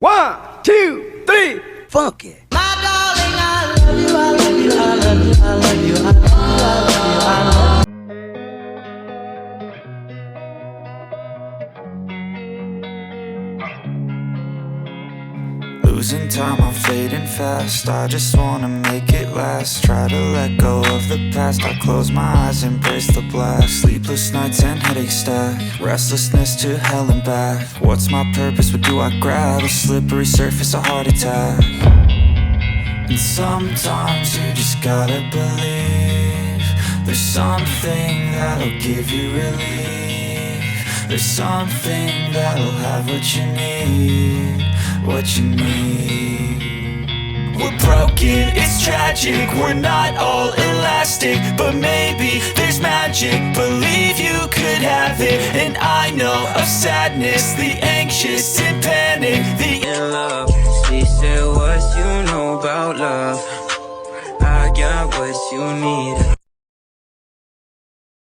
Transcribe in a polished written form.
1, 2, 3, funk it. My darling, I love you, I love you, I love you, I love you, I love you, I love you, I love you. Losing time, I'm fading fast. I just wanna make it last. Try to let go of the past. I close my eyes, embrace the blast. Sleepless nights and headaches stack. Restlessness to hell and back. What's my purpose? What do I grab? A slippery surface, a heart attack. And sometimes you just gotta believe there's something that'll give you relief. There's something that'll have what you need. What you need. We're broken, it's tragic. We're not all elastic, but maybe there's magic. Believe you could have it. And I know of sadness, the anxious and panic, the in love. She said, what you know about love? I got what you need.